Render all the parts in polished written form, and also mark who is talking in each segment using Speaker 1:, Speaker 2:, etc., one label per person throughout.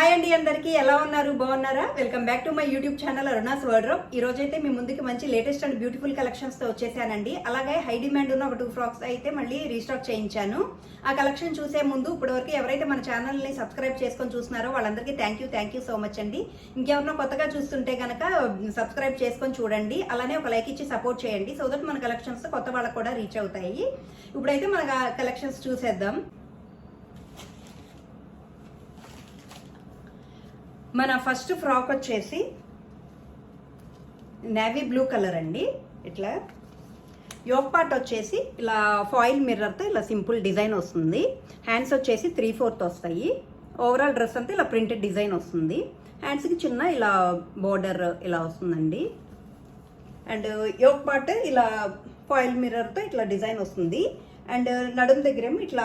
Speaker 1: Hi అండి, అందరికీ ఎలా ఉన్నారు? బాగున్నారా? Welcome back to my YouTube channel Aruna's wardrobe. ఈ రోజు అయితే మీ ముందుకి మంచి లేటెస్ట్ అండ్ బ్యూటిఫుల్ కలెక్షన్స్ తో వచ్చేసానండి. అలాగే హై డిమాండ్ ఉన్న ఒక 2 ఫ్రాక్స్ అయితే మళ్ళీ రీస్టాక్ చేయించాను. ఆ కలెక్షన్ చూసే ముందు ఇప్పటివరకు ఎవరైతే మన ఛానల్ ని సబ్స్క్రైబ్ చేసుకొని చూస్తున్నారో వాళ్ళందరికీ థ్యాంక్ యూ సో మచ్ అండి. ఇంకెవరైనా కొత్తగా చూస్తుంటే కనుక సబ్స్క్రైబ్ చేసుకొని చూడండి. అలానే ఒక లైక్ ఇచ్చి సపోర్ట్ చేయండి. సో దట్ మన కలెక్షన్స్ కొత్త వాళ్ళకు కూడా రీచ్ అవుతాయి. ఇప్పుడైతే మన కలెక్షన్స్ చూసేద్దాం. మన ఫస్ట్ ఫ్రాక్ వచ్చేసి నేవీ బ్లూ కలర్ అండి. ఇట్లా యోక్ పార్ట్ వచ్చేసి ఇలా ఫాయిల్ మిర్రర్తో ఇలా సింపుల్ డిజైన్ వస్తుంది. హ్యాండ్స్ వచ్చేసి 3/4 వస్తాయి. ఓవరాల్ డ్రెస్ అంతా ఇలా ప్రింటెడ్ డిజైన్ వస్తుంది. హ్యాండ్స్కి చిన్న ఇలా బోర్డర్ ఇలా వస్తుందండి. అండ్ యోక్ పార్ట్ ఇలా ఫాయిల్ మిర్రర్తో ఇట్లా డిజైన్ వస్తుంది. అండ్ నడుము దగ్గరేమో ఇట్లా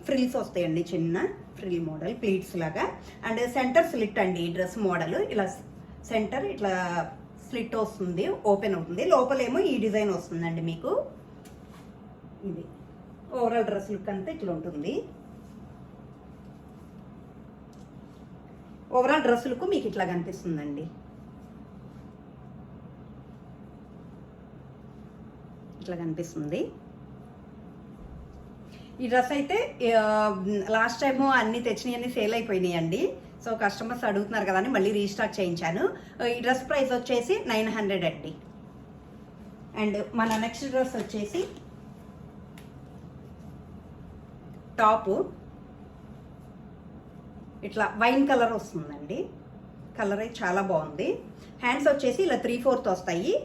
Speaker 1: ఫ్రిల్స్ వస్తాయండి, చిన్న ఫ్రిల్ మోడల్ ప్లీట్స్ లాగా. అండ్ సెంటర్ స్లిట్ అండి ఈ డ్రెస్ మోడల్. ఇలా సెంటర్ ఇట్లా స్లిట్ వస్తుంది, ఓపెన్ అవుతుంది. లోపలేమో ఈ డిజైన్ వస్తుందండి మీకు. ఇది ఓవరాల్ డ్రెస్ లుక్ అంతా ఇట్లా ఉంటుంది. ఓవరాల్ డ్రెస్ లుక్ మీకు ఇట్లా కనిపిస్తుందండి. ఇట్లా కనిపిస్తుంది. ఈ డ్రెస్ అయితే లాస్ట్ టైం అన్ని తెచ్చినవన్నీ సేల్ అయిపోయినాయి అండి. సో కస్టమర్స్ అడుగుతున్నారు కదా అని మళ్ళీ రీస్టాక్ చేయించాను. ఈ డ్రెస్ ప్రైస్ వచ్చేసి 900 అండి. అండ్ మన నెక్స్ట్ డ్రెస్ వచ్చేసి టాపు ఇట్లా వైన్ కలర్ వస్తుందండి. కలర్ అయితే చాలా బాగుంది. హ్యాండ్స్ వచ్చేసి ఇలా 3/4 వస్తాయి.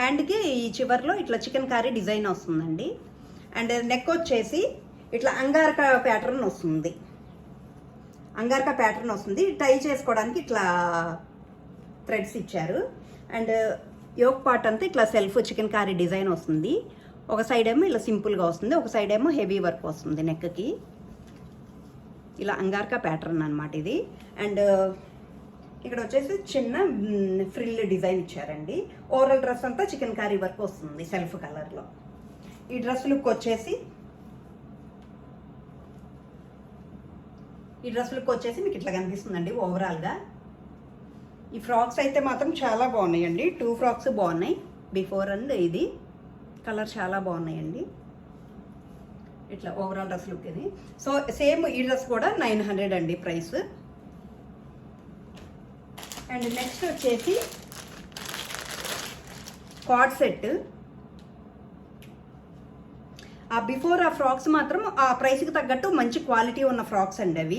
Speaker 1: హ్యాండ్కి ఈ చివర్లో ఇట్లా చికెన్ కర్రీ డిజైన్ వస్తుందండి. అండ్ నెక్ వచ్చేసి ఇట్లా అంగారక ప్యాటర్న్ వస్తుంది. అంగారక ప్యాటర్న్ వస్తుంది. టై చేసుకోవడానికి ఇట్లా థ్రెడ్స్ ఇచ్చారు. అండ్ యోక్ పార్ట్ అంతా ఇట్లా సెల్ఫ్ చికెన్ కర్రీ డిజైన్ వస్తుంది. ఒక సైడ్ ఏమో ఇలా సింపుల్గా వస్తుంది, ఒక సైడ్ ఏమో హెవీ వర్క్ వస్తుంది నెక్కి. ఇలా అంగారక ప్యాటర్న్ అనమాట ఇది. అండ్ ఇక్కడ వచ్చేసి చిన్న ఫ్రిల్ డిజైన్ ఇచ్చారండి. ఓవరాల్ డ్రెస్ అంతా చికెన్ కర్రీ వర్క్ వస్తుంది సెల్ఫ్ కలర్లో. ఈ డ్రెస్ లుక్ వచ్చేసి మీకు ఇట్లా కనిపిస్తుందండి ఓవరాల్గా. ఈ ఫ్రాక్స్ అయితే మాత్రం చాలా బాగున్నాయండి. 2 ఫ్రాక్స్ బాగున్నాయి, బిఫోర్ అండ్ ఇది కలర్ చాలా బాగున్నాయండి. ఇట్లా ఓవరాల్ డ్రెస్ లుక్ ఇది. సో సేమ్ ఈ డ్రెస్ కూడా 900 అండి ప్రైస్. అండ్ నెక్స్ట్ వచ్చేసి కార్డ్ సెట్. ఆ బిఫోర్ ఆ ఫ్రాక్స్ మాత్రం ఆ ప్రైస్కి తగ్గట్టు మంచి క్వాలిటీ ఉన్న ఫ్రాక్స్ అండి అవి.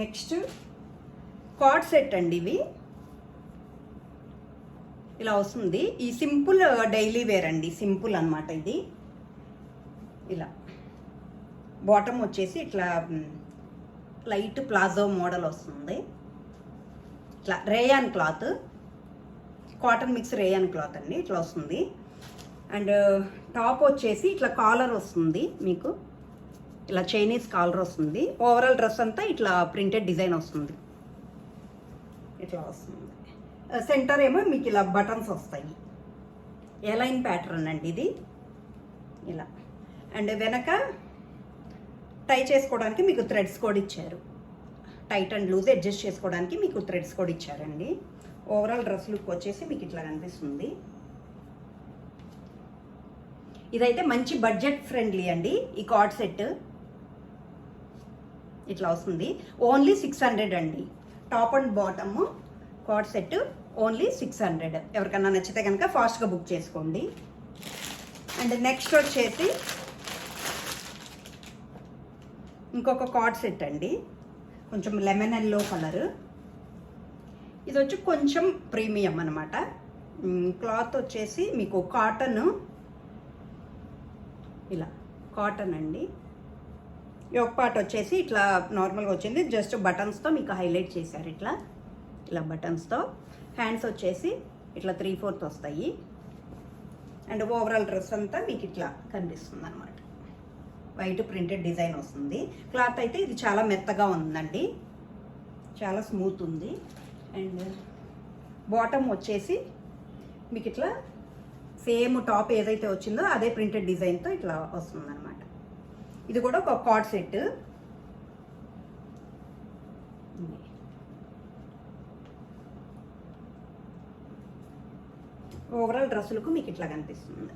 Speaker 1: నెక్స్ట్ కార్డ్ సెట్ అండి. ఇవి ఇలా వస్తుంది. ఈ సింపుల్ డైలీ వేర్ అండి, సింపుల్ అనమాట ఇది. ఇలా బాటమ్ వచ్చేసి ఇట్లా లైట్ ప్లాజో మోడల్ వస్తుంది. ఇట్లా rayon cloth, cotton mix rayon cloth అండి, ఇట్లా వస్తుంది. అండ్ టాప్ వచ్చేసి ఇట్లా కాలర్ వస్తుంది మీకు, ఇలా చైనీస్ కాలర్ వస్తుంది. ఓవరాల్ డ్రెస్ అంతా ఇట్లా ప్రింటెడ్ డిజైన్ వస్తుంది, ఇట్లా వస్తుంది. సెంటర్ ఏమో మీకు ఇలా బటన్స్ వస్తాయి. ఎలైన్ ప్యాటర్న్ అండి ఇది ఇలా. అండ్ వెనక టై చేసుకోవడానికి మీకు థ్రెడ్స్ కూడా ఇచ్చారు. టైట్ అండ్ లూజ్ అడ్జస్ట్ చేసుకోవడానికి మీకు థ్రెడ్స్ కూడా ఇచ్చారండి. ఓవరాల్ డ్రెస్ లుక్ వచ్చేసి మీకు ఇట్లా కనిపిస్తుంది. ఇదైతే మంచి బడ్జెట్ ఫ్రెండ్లీ అండి. ఈ కార్డ్ సెట్ ఇట్లా వస్తుంది. ఓన్లీ 600 అండి. Top and bottom card set only 600. ఎవరికన్నా నచ్చితే కనుక ఫాస్ట్గా బుక్ చేసుకోండి. అండ్ నెక్స్ట్ వచ్చేసి ఇంకొక కార్డ్ సెట్ అండి, కొంచెం లెమన్ ఎల్లో కలర్. ఇది వచ్చి కొంచెం ప్రీమియం అనమాట. క్లాత్ వచ్చేసి మీకు కాటన్, ఇలా కాటన్ అండి. యోక్ పార్ట్ వచ్చేసి ఇట్లా నార్మల్గా వచ్చింది, జస్ట్ బటన్స్తో మీకు హైలైట్ చేశారు ఇట్లా ఇలా బటన్స్తో. హ్యాండ్స్ వచ్చేసి ఇట్లా 3/4 వస్తాయి. అండ్ ఓవరాల్ డ్రెస్ అంతా మీకు ఇట్లా కనిపిస్తుంది అనమాట. వైట్ ప్రింటెడ్ డిజైన్ వస్తుంది. క్లాత్ అయితే ఇది చాలా మెత్తగా ఉందండి, చాలా స్మూత్ ఉంది. అండ్ బాటమ్ వచ్చేసి మీకు ఇట్లా సేమ్ టాప్ ఏదైతే వచ్చిందో అదే ప్రింటెడ్ డిజైన్తో ఇట్లా వస్తుంది అనమాట. ఇది కూడా ఒక కార్డ్ సెట్. ఓవరాల్ డ్రెస్సులకు మీకు ఇట్లా కనిపిస్తుంది.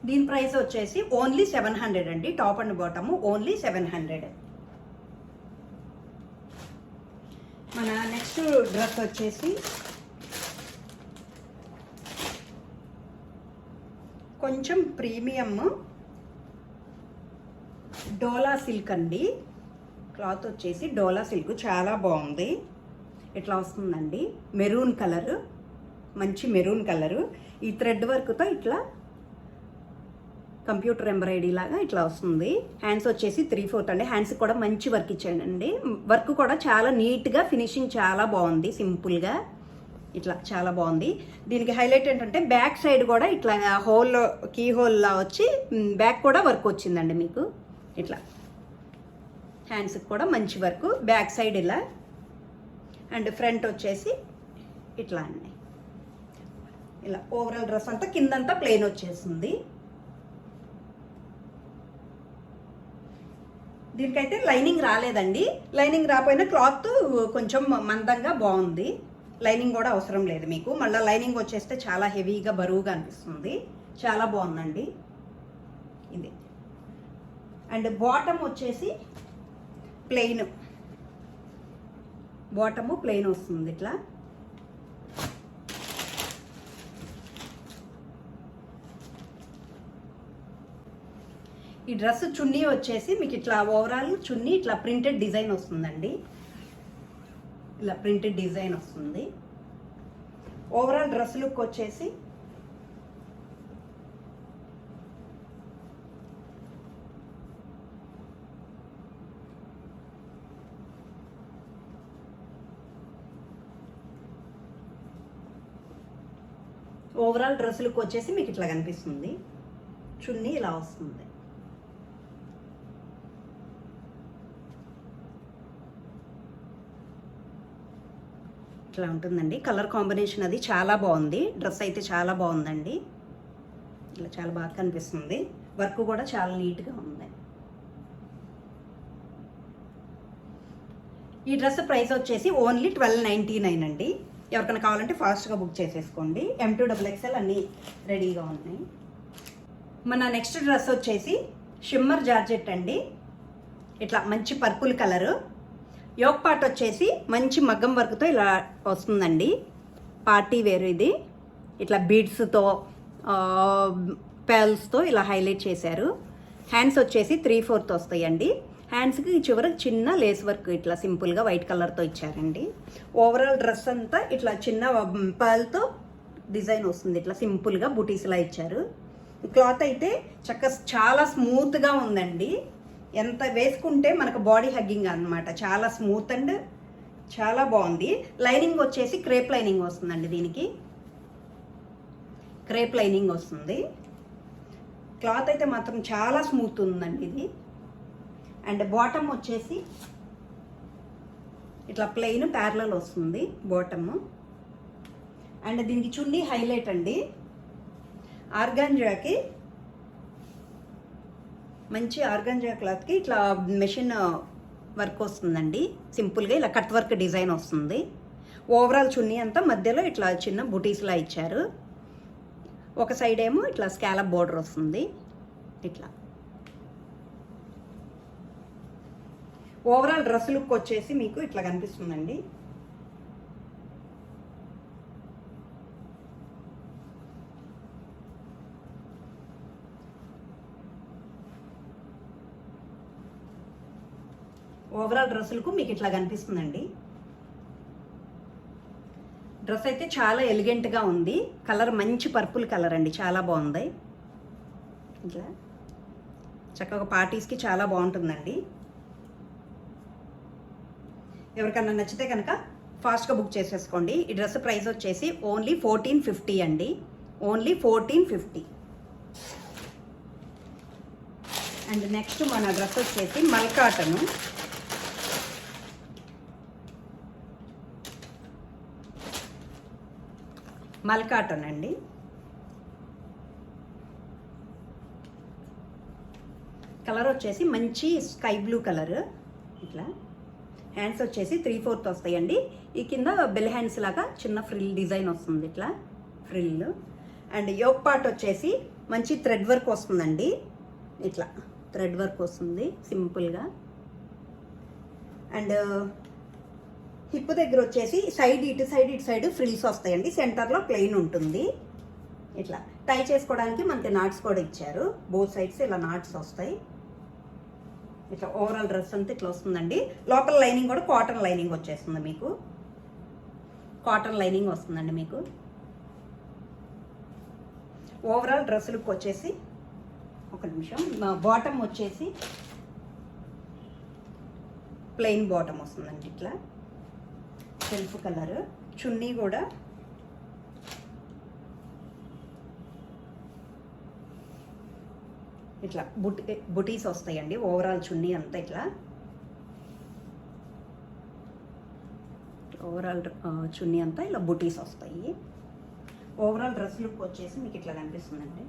Speaker 1: దీని ప్రైస్ వచ్చేసి ఓన్లీ 700 అండి. Top and bottom only 700. మన నెక్స్ట్ డ్రెస్ వచ్చేసి కొంచెం ప్రీమియం డోలా సిల్క్ అండి. క్లాత్ వచ్చేసి డోలా సిల్క్ చాలా బాగుంది. ఇట్లా వస్తుందండి, మెరూన్ కలర్, మంచి మెరూన్ కలరు. ఈ థ్రెడ్ వర్క్తో ఇట్లా కంప్యూటర్ ఎంబ్రాయిడరీ లాగా ఇట్లా వస్తుంది. హ్యాండ్స్ వచ్చేసి 3/4 అండి. హ్యాండ్స్కి కూడా మంచి వర్క్ ఇచ్చానండి. వర్క్ కూడా చాలా నీట్గా, ఫినిషింగ్ చాలా బాగుంది. సింపుల్గా ఇట్లా చాలా బాగుంది. దీనికి హైలైట్ ఏంటంటే బ్యాక్ సైడ్ కూడా ఇట్లా హోల్, కీ హోల్లా వచ్చి బ్యాక్ కూడా వర్క్ వచ్చిందండి మీకు. ఇట్లా హ్యాండ్స్కి కూడా మంచి వర్క్, బ్యాక్ సైడ్ ఇలా, అండ్ ఫ్రంట్ వచ్చేసి ఇట్లా అండి. ఇలా ఓవరాల్ డ్రెస్ అంతా కిందంతా ప్లెయిన్ వచ్చేసింది. దీనికైతే లైనింగ్ రాలేదండి. లైనింగ్ రాకపోయినా క్లాత్ కొంచెం మందంగా బాగుంది. లైనింగ్ కూడా అవసరం లేదు మీకు. మళ్ళీ లైనింగ్ వచ్చేస్తే చాలా హెవీగా, బరువుగా అనిపిస్తుంది. చాలా బాగుందండి ఇది. అండ్ బాటమ్ వచ్చేసి ప్లెయిన్, బాటము ప్లెయిన్ వస్తుంది ఇట్లా. ఈ డ్రెస్ చున్నీ వచ్చేసి మీకు ఇట్లా ఓవరాల్ చున్నీ ఇట్లా ప్రింటెడ్ డిజైన్ వస్తుందండి. ఇలా ప్రింటెడ్ డిజైన్ వస్తుంది. ఓవరాల్ డ్రెస్ లుక్ వచ్చేసి మీకు ఇట్లా కనిపిస్తుంది. చున్నీ ఇలా వస్తుంది. ఇట్లా ఉంటుందండి. కలర్ కాంబినేషన్ అది చాలా బాగుంది. డ్రెస్ అయితే చాలా బాగుందండి. ఇట్లా చాలా బాగా కనిపిస్తుంది. వర్క్ కూడా చాలా నీట్గా ఉంది. ఈ డ్రెస్ ప్రైస్ వచ్చేసి ఓన్లీ 1299 అండి. ఎవరికైనా కావాలంటే ఫాస్ట్గా బుక్ చేసేసుకోండి. M2XXL అన్నీ రెడీగా ఉన్నాయి. మన నెక్స్ట్ డ్రెస్ వచ్చేసి షిమ్మర్ జార్జెట్ అండి. ఇట్లా మంచి పర్పుల్ కలరు. యోక్ పార్ట్ వచ్చేసి మంచి మగ్గం వర్క్తో ఇలా వస్తుందండి. పార్టీ వేర్ ఇది. ఇట్లా బీడ్స్తో, పెల్స్తో ఇలా హైలైట్ చేశారు. హ్యాండ్స్ వచ్చేసి 3/4 వస్తాయండి. హ్యాండ్స్కి చివరికి చిన్న లేస్ వర్క్ ఇట్లా సింపుల్గా వైట్ కలర్తో ఇచ్చారండి. ఓవరాల్ డ్రెస్ అంతా ఇట్లా చిన్న పర్ల్తో డిజైన్ వస్తుంది. ఇట్లా సింపుల్గా బుటీస్లా ఇచ్చారు. క్లాత్ అయితే చాలా స్మూత్గా ఉందండి. ఎంత వేసుకుంటే మనకు బాడీ హగ్గింగ్ అన్నమాట. చాలా స్మూత్ అండ్ చాలా బాగుంది. లైనింగ్ వచ్చేసి క్రేప్ లైనింగ్ వస్తుందండి. దీనికి క్రేప్ లైనింగ్ వస్తుంది. క్లాత్ అయితే మాత్రం చాలా స్మూత్ ఉందండి ఇది. అండ్ బాటమ్ వచ్చేసి ఇట్లా ప్లెయిన్ ప్యారలల్ వస్తుంది బాటమ్. అండ్ దీనికి చున్నీ హైలైట్ అండి. ఆర్గాంజాకి, మంచి ఆర్గాంజా క్లాత్కి ఇట్లా మెషిన్ వర్క్ వస్తుందండి. సింపుల్గా ఇలా కట్ వర్క్ డిజైన్ వస్తుంది. ఓవరాల్ చున్నీ అంతా మధ్యలో ఇట్లా చిన్న బుటీస్లా ఇచ్చారు. ఒక సైడ్ ఏమో ఇట్లా స్కాలప్ బోర్డర్ వస్తుంది. ఇట్లా ఓవరాల్ డ్రెస్ లుక్ వచ్చేసి మీకు ఇట్లా కనిపిస్తుందండి. ఓవరాల్ డ్రెస్సులకు మీకు ఇట్లా కనిపిస్తుందండి. డ్రెస్ అయితే చాలా ఎలిగెంట్గా ఉంది. కలర్ మంచి పర్పుల్ కలర్ అండి. చాలా బాగుంది. ఇట్లా చక్కగా పార్టీస్కి చాలా బాగుంటుందండి. ఎవరికన్నా నచ్చితే కనుక ఫాస్ట్గా బుక్ చేసేసుకోండి. ఈ డ్రెస్ ప్రైస్ వచ్చేసి ఓన్లీ 1450 అండి. ఓన్లీ 1450. అండ్ నెక్స్ట్ మన డ్రెస్ వచ్చేసి మల్కాటను. మల్కాటన్ అండి. కలర్ వచ్చేసి మంచి స్కై బ్లూ కలర్. ఇట్లా హ్యాండ్స్ వచ్చేసి 3/4 వస్తాయండి. ఈ కింద బెల్ హ్యాండ్స్ లాగా చిన్న ఫ్రిల్ డిజైన్ వస్తుంది, ఇట్లా ఫ్రిల్. అండ్ యోక్ పార్ట్ వచ్చేసి మంచి థ్రెడ్ వర్క్ వస్తుందండి, ఇట్లా థ్రెడ్ వర్క్ వస్తుంది సింపుల్గా. అండ్ హిప్ దగ్గర వచ్చేసి ఇటు సైడ్ ఫ్రిల్స్ వస్తాయండి. సెంటర్లో ప్లెయిన్ ఉంటుంది. ఇట్లా టై చేసుకోవడానికి మనకి నాట్స్ కూడా ఇచ్చారు, బోత్ సైడ్స్ ఇలా నాట్స్ వస్తాయి. ఇట్లా ఓవరాల్ డ్రెస్ అంతా ఇట్లా వస్తుందండి. లోపల లైనింగ్ కూడా కాటన్ లైనింగ్ వచ్చేస్తుంది మీకు, కాటన్ లైనింగ్ వస్తుందండి మీకు. ఓవరాల్ డ్రెస్ లుక్ వచ్చేసి ఒక నిమిషం, బాటమ్ వచ్చేసి ప్లెయిన్ బాటమ్ వస్తుందండి, ఇట్లా సెల్ఫ్ కలర్. చున్నీ కూడా ఇట్లా బుటీస్ వస్తాయండి. ఓవరాల్ చున్నీ అంతా ఇట్లా ఓవరాల్ చున్నీ అంతా ఇలా బుటీస్ వస్తాయి. ఓవరాల్ డ్రెస్ లుక్ వచ్చేసి మీకు ఇట్లా కనిపిస్తుందండి.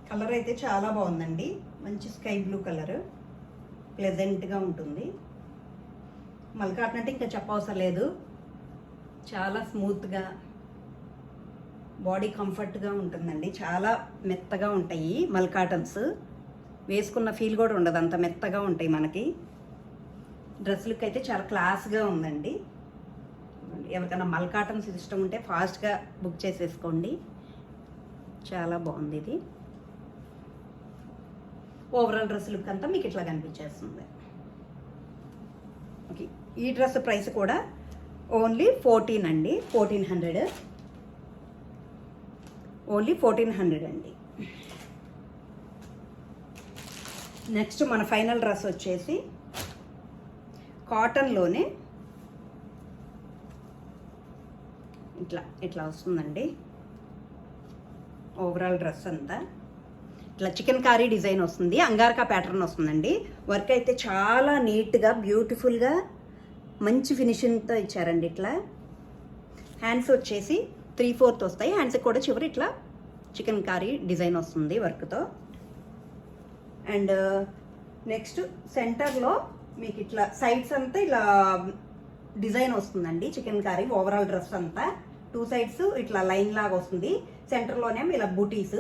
Speaker 1: కలర్ అయితే చాలా బాగుందండి, మంచి స్కై బ్లూ కలర్, ప్లెజెంట్గా ఉంటుంది. మల్కాటన్ అంటే ఇంకా చెప్పవసరం లేదు, చాలా స్మూత్గా బాడీ కంఫర్ట్గా ఉంటుందండి. చాలా మెత్తగా ఉంటాయి మల్కాటన్స్, వేసుకున్న ఫీల్ కూడా ఉండదు, అంత మెత్తగా ఉంటాయి మనకి. డ్రెస్ లుక్ అయితే చాలా క్లాస్గా ఉందండి. ఎవరికైనా మల్కాటన్స్ ఇష్టం ఉంటే ఫాస్ట్గా బుక్ చేసేసుకోండి, చాలా బాగుంది ఇది. ఓవరాల్ డ్రెస్ లుక్ అంతా మీకు ఇట్లా కనిపించేస్తుంది. ఓకే, ఈ డ్రెస్ ప్రైస్ కూడా ఓన్లీ 14 అండి, 1400, ఓన్లీ 1400 అండి. నెక్స్ట్ మన ఫైనల్ డ్రెస్ వచ్చేసి కాటన్లోనే ఇట్లా వస్తుందండి. ఓవరాల్ డ్రెస్ అంతా ఇట్లా చికెన్ కారీ డిజైన్ వస్తుంది, అంగారకా ప్యాటర్న్ వస్తుందండి. వర్క్ అయితే చాలా నీట్గా బ్యూటిఫుల్గా మంచి ఫినిషింగ్తో ఇచ్చారండి. ఇట్లా హ్యాండ్స్ వచ్చేసి 3/4 వస్తాయి. హ్యాండ్స్ కూడా చివరి ఇట్లా చికెన్ కారీ డిజైన్ వస్తుంది వర్క్తో. అండ్ నెక్స్ట్ సెంటర్లో మీకు ఇట్లా సైడ్స్ అంతా ఇలా డిజైన్ వస్తుందండి చికెన్ కారీ. ఓవరాల్ డ్రెస్ అంతా 2 సైడ్స్ ఇట్లా లైన్ లాగా వస్తుంది, సెంటర్లోనేమో ఇలా బూటీస్.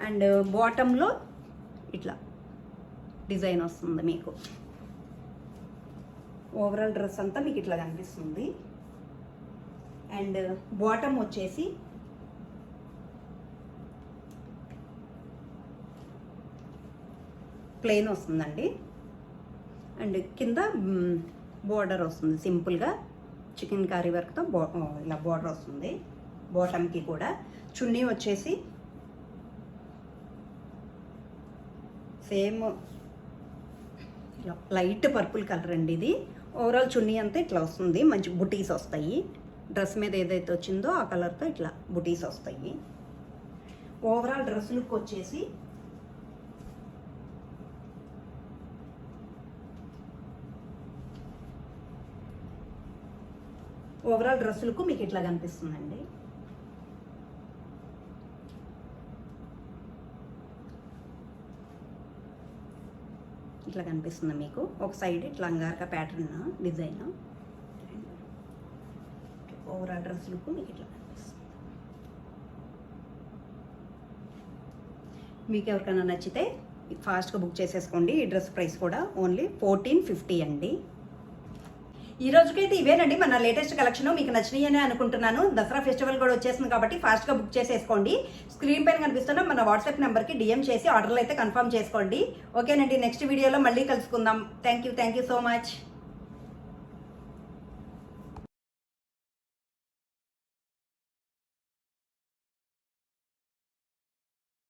Speaker 1: అండ్ బాటంలో ఇట్లా డిజైన్ వస్తుంది మీకు. ఓవరాల్ డ్రెస్ అంతా మీకు ఇట్లా కనిపిస్తుంది. అండ్ బాటమ్ వచ్చేసి ప్లెయిన్ వస్తుందండి. అండ్ కింద బోర్డర్ వస్తుంది సింపుల్గా చికెన్ కర్రీ వర్క్తో ఇలా బోర్డర్ వస్తుంది. బాటమ్కి కూడా చున్నీ వచ్చేసి సేమ్ లైట్ పర్పుల్ కలర్ అండి ఇది. ఓవరాల్ చున్నీ అంతా ఇట్లా వస్తుంది, మంచి బుటీస్ వస్తాయి. డ్రెస్ మీద ఏదైతే వచ్చిందో ఆ కలర్తో ఇట్లా బుటీస్ వస్తాయి. ఓవరాల్ డ్రెస్ లుక్ వచ్చేసి ఓవరాల్ డ్రెస్ లుక్ మీకు ఇట్లా కనిపిస్తుందండి. ఇట్లా కనిపిస్తుంది మీకు. ఒక సైడ్ ఇట్లా అంగారక pattern design. Overall dress look మీకు ఇట్లా కనిపిస్తుంది. మీకు ఎవరికైనా నచ్చితే ఫాస్ట్గా బుక్ చేసేసుకోండి. ఈ డ్రెస్ ప్రైస్ కూడా ఓన్లీ 1450 అండి. ఈ రోజుకైతే ఇవేనండి మన లేటెస్ట్ కలెక్షన్. మీకు నచ్చినాయి అని అనుకుంటున్నాను. దసరా ఫెస్టివల్ కూడా వచ్చేసింది కాబట్టి ఫాస్ట్గా బుక్ చేసేసుకోండి. స్క్రీన్ పైన కనిపిస్తున్న మన వాట్సాప్ నెంబర్కి DM చేసి ఆర్డర్లు అయితే కన్ఫర్మ్ చేసుకోండి. ఓకేనండి, నెక్స్ట్ వీడియోలో మళ్ళీ కలుసుకుందాం. Thank you so much.